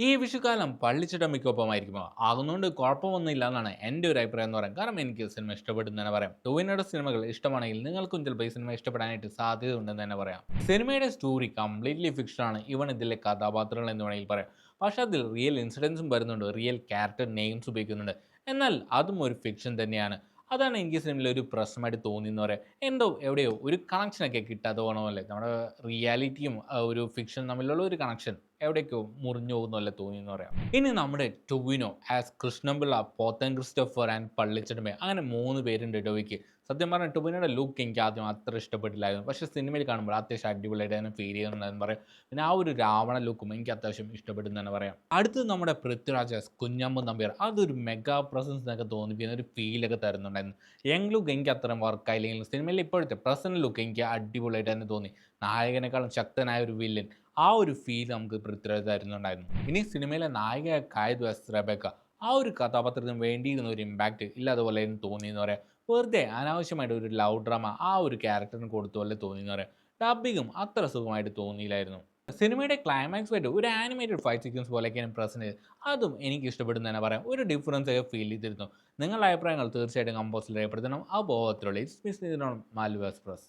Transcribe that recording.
ഈ വിഷുക്കാലം പള്ളിച്ചട്ടമ്പിക്കൊപ്പമായിരിക്കുമോ? ആകുന്നതുകൊണ്ട് കുഴപ്പമൊന്നുമില്ല എന്നാണ് എൻ്റെ ഒരു അഭിപ്രായം എന്ന് പറയാം. കാരണം എനിക്ക് സിനിമ ഇഷ്ടപ്പെടുന്നു തന്നെ പറയാം. ടോവിനോയുടെ സിനിമകൾ ഇഷ്ടമാണെങ്കിൽ നിങ്ങൾക്കും ചിലപ്പോൾ ഈ സിനിമ ഇഷ്ടപ്പെടാനായിട്ട് സാധ്യതയുണ്ടെന്ന് തന്നെ പറയാം. സിനിമയുടെ സ്റ്റോറി കംപ്ലീറ്റ്ലി ഫിക്ഷനാണ്. ഈവൻ ഇതിലെ കഥാപാത്രങ്ങൾ എന്ന് വേണമെങ്കിൽ പറയാം. പക്ഷേ അതിൽ റിയൽ ഇൻസിഡൻസും വരുന്നുണ്ട്. റിയൽ ക്യാരക്ടർ നെയിംസ് ഉപയോഗിക്കുന്നുണ്ട്. എന്നാൽ അതും ഒരു ഫിക്ഷൻ തന്നെയാണ്. അതാണ് എനിക്ക് സിനിമയിൽ ഒരു പ്രശ്നമായിട്ട് തോന്നിയെന്ന് പറയാം. എന്തോ എവിടെയോ ഒരു കണക്ഷനൊക്കെ കിട്ടാതെ പോകണമല്ലേ. നമ്മുടെ റിയാലിറ്റിയും ഒരു ഫിക്ഷൻ തമ്മിലുള്ള ഒരു കണക്ഷൻ എവിടേക്കോ മുറിഞ്ഞു പോകുന്ന പോലെ തോന്നിയെന്ന് പറയാം. ഇനി നമ്മുടെ ടൊവിനോ ആസ് കൃഷ്ണൻപിള്ള, പോത്തൻ ക്രിസ്റ്റഫർ ആൻഡ് പള്ളിച്ചെട്ടമ്പി അങ്ങനെ 3 പേരുണ്ട് ടൊവിക്ക്. സത്യം പറഞ്ഞാൽ ടൊവിനോയുടെ ലുക്ക് എനിക്ക് ആദ്യം അത്ര ഇഷ്ടപ്പെട്ടില്ലായിരുന്നു. പക്ഷേ സിനിമയിൽ കാണുമ്പോൾ അത്യാവശ്യം അടിപൊളിയായിട്ട് തന്നെ ഫീൽ ചെയ്യുന്നുണ്ടെന്ന് പറയാം. പിന്നെ ആ ഒരു രാവണ ലുക്കും എനിക്ക് അത്യാവശ്യം ഇഷ്ടപ്പെടുന്നു തന്നെ പറയാം. അടുത്തത് നമ്മുടെ പൃഥ്വിരാജ് ആസ് കുഞ്ഞമ്പു നമ്പ്യാർ. അതൊരു മെഗാ പ്രസൻസ് എന്നൊക്കെ തോന്നിപ്പിക്കുന്ന ഒരു ഫീലൊക്കെ തരുന്നുണ്ടായിരുന്നു. യങ് ലുക്ക് എനിക്ക് അത്രയും വർക്കായില്ലെങ്കിലും സിനിമയിൽ ഇപ്പോഴത്തെ പ്രസന്റ് ലുക്ക് എനിക്ക് അടിപൊളിയായിട്ട് തന്നെ തോന്നി. നായകനേക്കാളും ശക്തനായ ഒരു വില്ലൻ ആ ഒരു ഫീൽ നമുക്ക് പൃഥ്വിരാജ് തരുന്നുണ്ടായിരുന്നു. ഇനി സിനിമയിലെ നായിക കായതു എസ് റെബേക്ക ആ ഒരു കഥാപാത്രത്തിന് വേണ്ടിയിരുന്ന ഒരു ഇമ്പാക്റ്റ് ഇല്ലാതെ പോലെ തോന്നിയെന്ന് പറയാം. വെറുതെ അനാവശ്യമായിട്ട് ഒരു ലവ് ഡ്രാമ ആ ഒരു ക്യാരക്ടറിന് കൊടുത്ത പോലെ തോന്നിയെന്ന് പറയാം. ഡബ്ബിങ്ങും അത്ര സുഖമായിട്ട് തോന്നിയില്ലായിരുന്നു. സിനിമയുടെ ക്ലൈമാക്സ് ആയിട്ട് ഒരു ആനിമേറ്റഡ് ഫൈറ്റ് സീക്വൻസ് പോലെയൊക്കെയാണ് പ്രസന്റ് ചെയ്തത്. അതും എനിക്ക് ഇഷ്ടപ്പെടുന്നു തന്നെ പറയാം. ഒരു ഡിഫറൻസ് ഒക്കെ ഫീൽ ചെയ്തിരുന്നു. നിങ്ങളുടെ അഭിപ്രായങ്ങൾ തീർച്ചയായിട്ടും കമ്പോസിൽ രേഖപ്പെടുത്തണം. അപ്പോൾ അത്രയുള്ളൂ. It's me Malwa express.